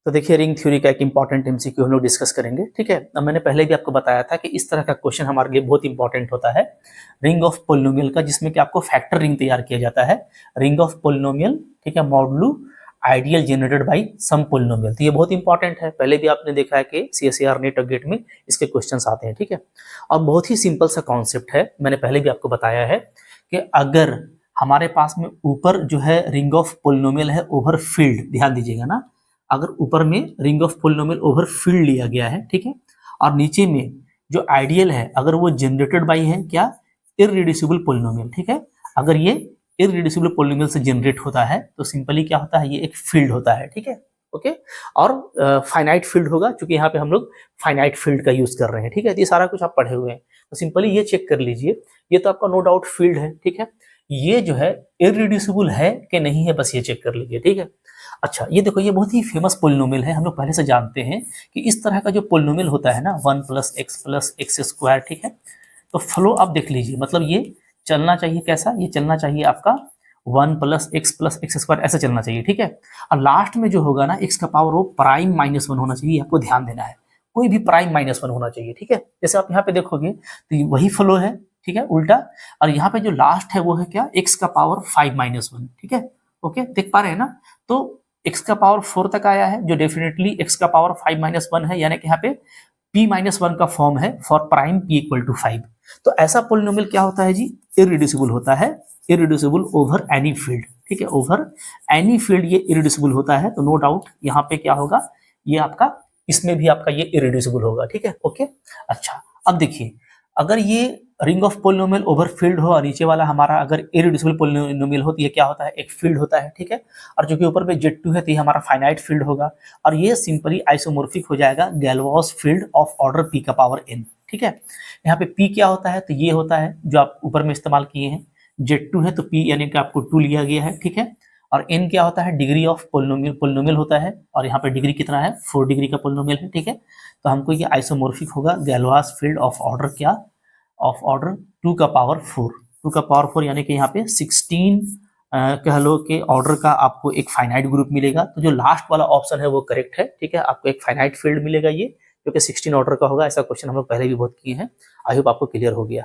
तो देखिए ring theory का एक इंपॉर्टेंट एमसीक्यू हम लोग डिस्कस करेंगे, ठीक है। अब मैंने पहले भी आपको बताया था कि इस तरह का क्वेश्चन हमारे लिए बहुत इंपॉर्टेंट होता है रिंग ऑफ पोलिनोमियल का, जिसमें कि आपको फैक्टर रिंग तैयार किया जाता है, रिंग ऑफ पोलिनोमियल, ठीक है, modulo ideal generated by some polynomial. तो ये बहुत इंपॉर्टेंट है, पहले भी आपने देखा है कि सीएसईआर नेट और गेट में इसके क्वेश्चंस आते हैं, ठीक है। और बहुत ही सिंपल सा कॉन्सेप्ट है, मैंने पहले भी आपको बताया है कि अगर हमारे पास में ऊपर जो है रिंग ऑफ पोलिनोमियल है ओवर फील्ड, ध्यान दीजिएगा ना, अगर ऊपर में ring of polynomial over field लिया गया है, ठीक है, और नीचे में जो आइडियल है अगर वो जनरेटेड बाई है क्या, इररिड्यूसिबल पोलिनोमियल, ठीक है। अगर ये इररिड्यूसिबल पोलिनोमियल से जनरेट होता है तो सिंपली क्या होता है, ये एक फील्ड होता है, ठीक है, ओके। और फाइनाइट फील्ड होगा, क्योंकि यहाँ पे हम लोग फाइनाइट फील्ड का यूज कर रहे हैं, ठीक है। तो ये सारा कुछ आप पढ़े हुए हैं, तो सिंपली ये चेक कर लीजिए, ये तो आपका नो डाउट फील्ड है, ठीक है। ये जो है इररिड्यूसिबल है कि नहीं है, बस ये चेक कर लीजिए, ठीक है। अच्छा ये देखो, ये बहुत ही फेमस पोलिनोमियल है, हम लोग पहले से जानते हैं कि इस तरह का जो पोलिनोमियल होता है ना, 1 + x स्क्वायर, ठीक है। तो फ्लो आप देख लीजिए, मतलब ये चलना चाहिए कैसा, ये चलना चाहिए आपका 1 + x स्क्वायर, ऐसा चलना चाहिए, ठीक है। और लास्ट में जो होगा ना x का पावर वो प्राइम -1 होना चाहिए, आपको ध्यान देना है, कोई भी प्राइम -1 होना चाहिए, ठीक है। जैसे आप यहाँ पे देखोगे तो वही फ्लो है, ठीक है, उल्टा। और यहाँ पे जो लास्ट है वो है क्या, x का पावर 5 -1, ठीक है, ओके, देख पा रहे हैं ना। तो x का पावर 4 तक आया है, जो डेफिनेटली x का पावर 5 -1 है, यानी कि यहाँ पे p-1 का फॉर्म है फॉर प्राइम p = 5। तो ऐसा पोलिनोमियल क्या होता है जी, इररिड्यूसिबल होता है, इररिड्यूसिबल ओवर एनी फील्ड, ठीक है, ओवर एनी फील्ड ये इररिड्यूसिबल होता है। तो नो डाउट यहाँ पे क्या होगा, ये आपका, इसमें भी आपका ये इररिड्यूसिबल होगा, ठीक है, ओके। अच्छा अब देखिए, अगर ये ring of polynomial over field हो और नीचे वाला हमारा अगर इररिड्यूसिबल पोलिनोमियल हो, तो ये क्या होता है, एक फील्ड होता है, ठीक है। और जो कि ऊपर में Z2 है तो ये हमारा फाइनाइट फील्ड होगा, और ये सिंपली आइसोमॉर्फिक हो जाएगा gallows field of order p का पावर n, ठीक है। यहाँ पे p क्या होता है, तो ये होता है जो आप ऊपर में इस्तेमाल किए हैं, Z2 है तो p यानी कि आपको 2 लिया गया है, ठीक है। और n क्या होता है, डिग्री ऑफ पोलिनोमियल होता है, और यहाँ पे डिग्री कितना है, 4 डिग्री का पोलिनोमियल है, ठीक है। तो हमको ये आइसोमॉर्फिक होगा गैलोस फील्ड ऑफ ऑर्डर क्या, ऑफ ऑर्डर 2 का पावर 4, 2 का पावर 4 यानी कि यहाँ पे 16 कह लो कि ऑर्डर का आपको एक फाइनाइट ग्रुप मिलेगा। तो जो लास्ट वाला ऑप्शन है वो करेक्ट है, ठीक है, आपको एक फाइनाइट फील्ड मिलेगा ये, जो कि 16 ऑर्डर का होगा। ऐसा क्वेश्चन हम लोग पहले भी बहुत किए हैं, आई होप आपको क्लियर हो गया।